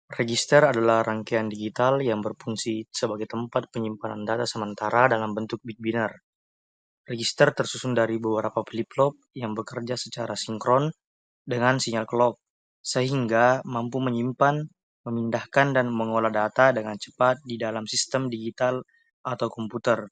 Register adalah rangkaian digital yang berfungsi sebagai tempat penyimpanan data sementara dalam bentuk bit binar. Register tersusun dari beberapa flip-flop yang bekerja secara sinkron dengan sinyal clock, sehingga mampu menyimpan, memindahkan, dan mengolah data dengan cepat di dalam sistem digital atau komputer.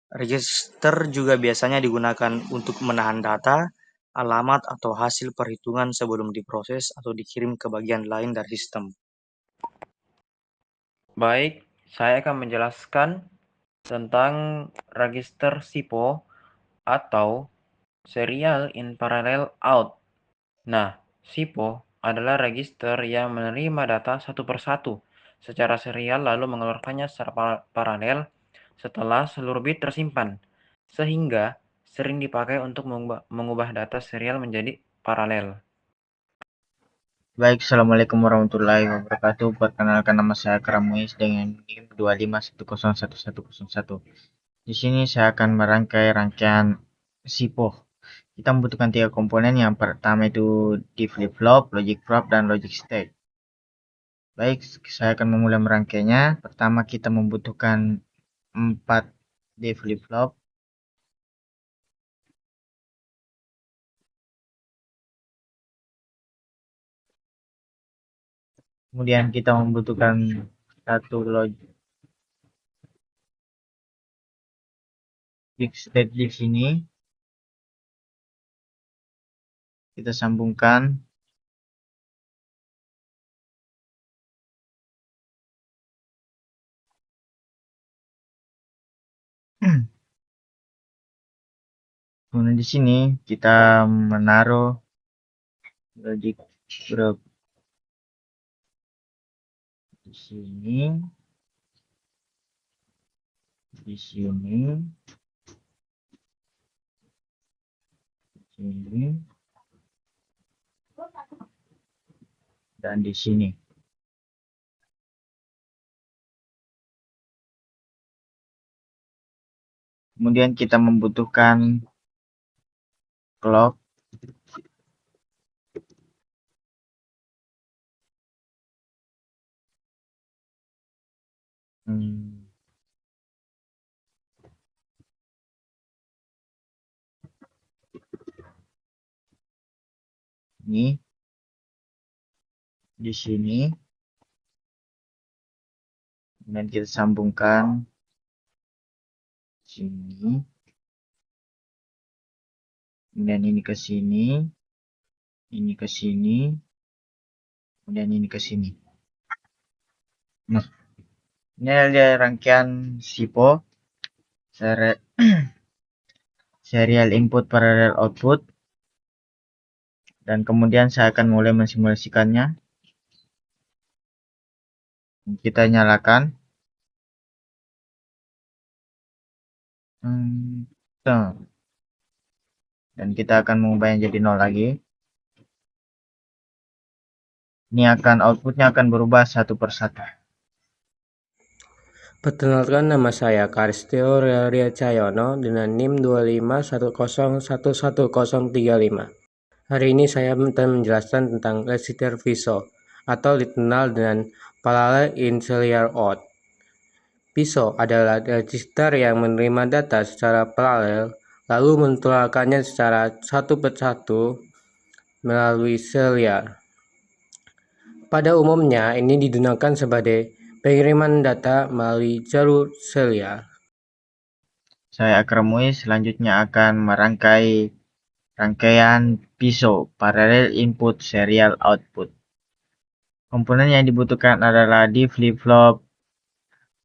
Register juga biasanya digunakan untuk menahan data, alamat, atau hasil perhitungan sebelum diproses atau dikirim ke bagian lain dari sistem. Baik, saya akan menjelaskan tentang register SIPO atau Serial in Parallel Out. Nah, SIPO adalah register yang menerima data satu persatu secara serial lalu mengeluarkannya secara paralel setelah seluruh bit tersimpan, sehingga sering dipakai untuk mengubah data serial menjadi paralel. Baik, Assalamualaikum warahmatullahi wabarakatuh. Perkenalkan, nama saya Kramuis dengan NIM 25101101. Di sini saya akan merangkai rangkaian SIPO. Kita membutuhkan 3 komponen. Yang pertama itu di flip-flop, logic prop, dan logic state. Baik, saya akan memulai merangkainya. Pertama kita membutuhkan 4 D flip-flop. Kemudian kita membutuhkan satu logic state di sini. Kita sambungkan. Kemudian di sini kita menaruh logic prop di sini, di sini, sini, dan di sini. Kemudian kita membutuhkan clock. Ini di sini. Kemudian kita sambungkan sini. Kemudian ini ke sini. Ini ke sini. Kemudian ini ke sini. Nah, ini adalah rangkaian SIPO, serial input parallel output. Dan kemudian saya akan mulai mensimulasikannya. Kita nyalakan. Dan kita akan mengubahnya jadi 0 lagi. Ini outputnya akan berubah satu persatu. Perkenalkan, nama saya Karistio Ria Cahyono dengan NIM 2510111035. Hari ini saya akan menjelaskan tentang register PISO atau dikenal dengan Parallel in Serial Out. PISO adalah register yang menerima data secara paralel lalu menularkannya secara satu persatu melalui serial. Pada umumnya ini digunakan sebagai pengiriman data melalui jalur serial. Saya Akramuis selanjutnya akan merangkai rangkaian PISO, Parallel Input Serial Output. Komponen yang dibutuhkan adalah di flip-flop,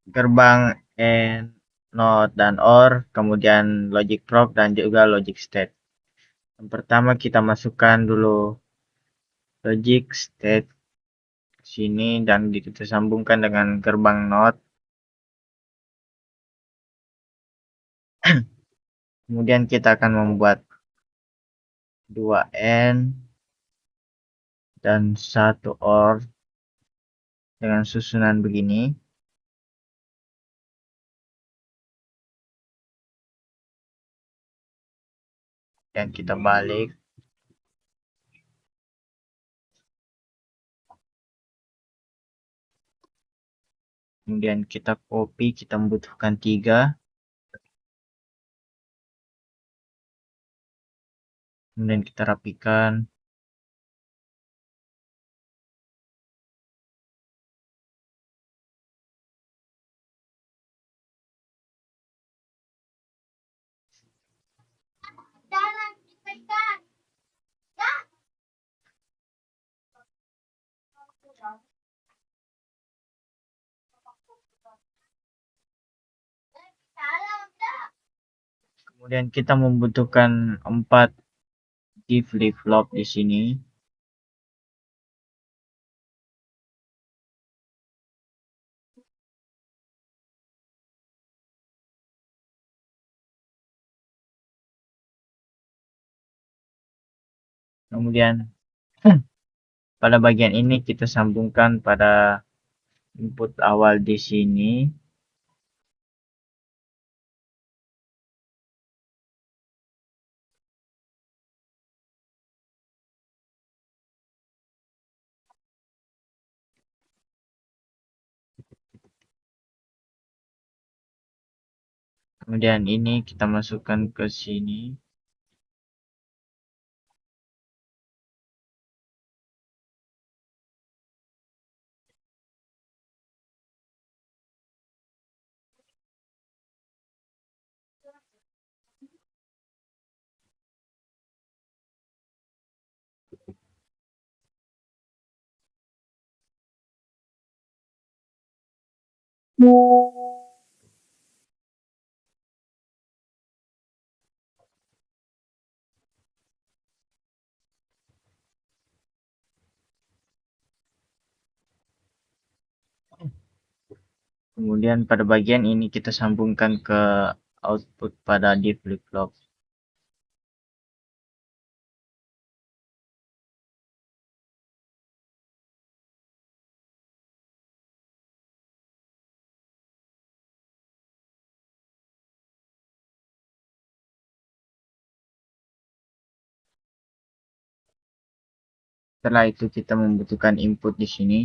gerbang AND, NOT, dan OR, kemudian logic prop dan juga logic state. Yang pertama kita masukkan dulu logic state sini dan kita sambungkan dengan gerbang NOT. Kemudian kita akan membuat 2 AND dan 1 OR dengan susunan begini. Dan kita balik. Kemudian kita copy, kita membutuhkan 3. Kemudian kita rapikan. Kemudian kita membutuhkan 4 di flip-flop di sini. Kemudian pada bagian ini kita sambungkan pada input awal di sini. Kemudian ini kita masukkan ke sini. Kemudian pada bagian ini kita sambungkan ke output pada di flip-flop. Setelah itu kita membutuhkan input di sini.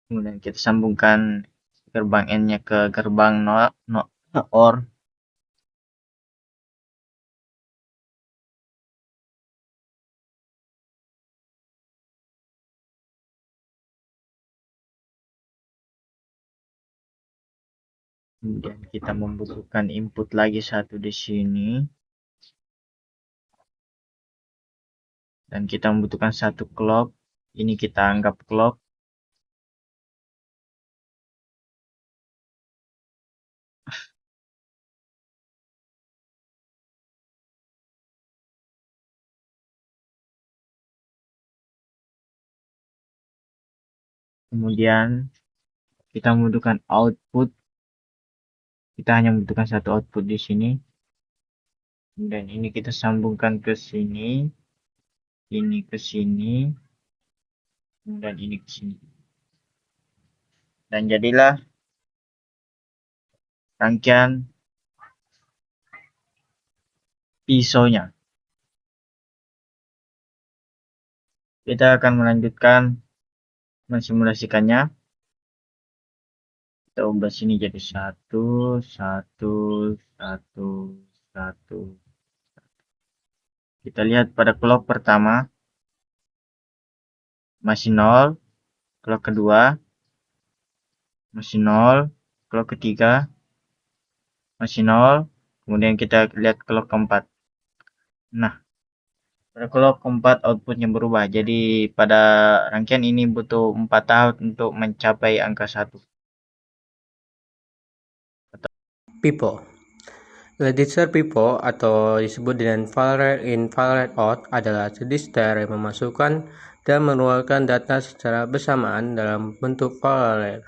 Kemudian kita sambungkan gerbang N-nya ke gerbang OR. Kemudian kita membutuhkan input lagi satu di sini. Dan kita membutuhkan satu clock. Ini kita anggap clock. Kemudian kita membutuhkan output. Kita hanya membutuhkan satu output di sini. Dan ini kita sambungkan ke sini. Ini ke sini. Dan ini ke sini. Dan jadilah rangkaian pisaunya. Kita akan melanjutkan mensimulasikannya. Kita ubah sini jadi 1, 1, 1, 1. Kita lihat pada clock pertama masih 0, clock kedua masih 0, clock ketiga masih 0, kemudian kita lihat clock keempat. Nah, pada clock keempat outputnya berubah. Jadi pada rangkaian ini butuh 4 tahun untuk mencapai angka 1. PIPO. Register PIPO atau disebut dengan value in value out adalah register yang memasukkan dan mengeluarkan data secara bersamaan dalam bentuk value.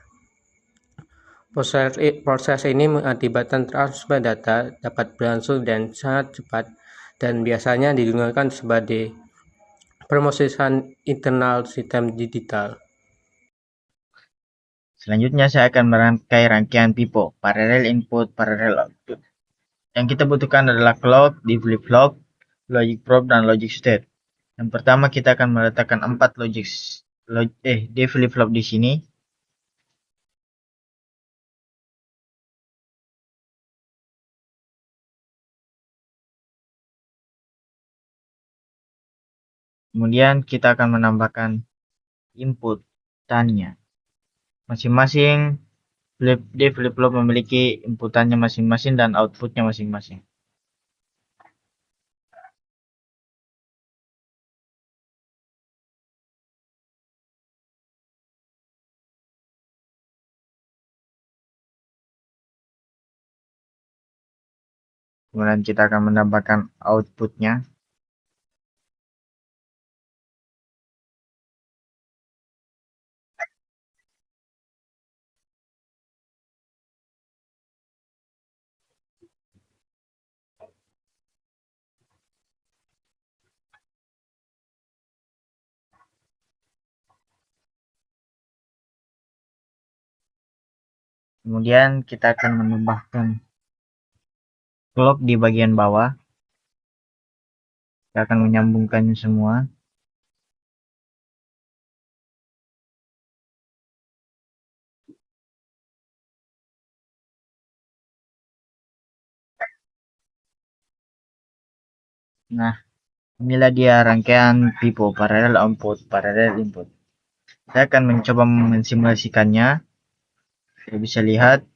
Proses ini mengakibatkan transfer data dapat berlangsung dan sangat cepat dan biasanya digunakan sebagai proses internal sistem digital. Selanjutnya saya akan merangkai rangkaian pipo, parallel input, parallel output. Yang kita butuhkan adalah clock, di flip-flop, logic probe, dan logic state. Yang pertama kita akan meletakkan 4 D flip-flop di sini. Kemudian kita akan menambahkan input tannya. Masing-masing D flip-flop memiliki inputannya masing-masing dan outputnya masing-masing. Kemudian kita akan menambahkan outputnya. Kemudian kita akan menambahkan clock di bagian bawah. Kita akan menyambungkannya semua. Nah, inilah dia rangkaian pipo, parallel output, parallel input. Saya akan mencoba mensimulasikannya. Kita bisa lihat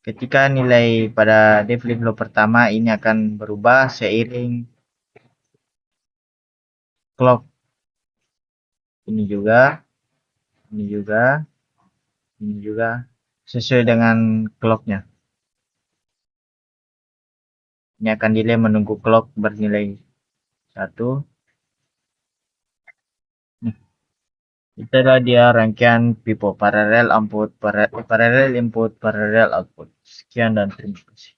ketika nilai pada D flip-flop pertama ini akan berubah seiring clock. Ini juga, ini juga, ini juga sesuai dengan clocknya. Ini akan delay menunggu clock bernilai 1. Itulah dia rangkaian pipo, parallel input, parallel output. Sekian dan terima kasih.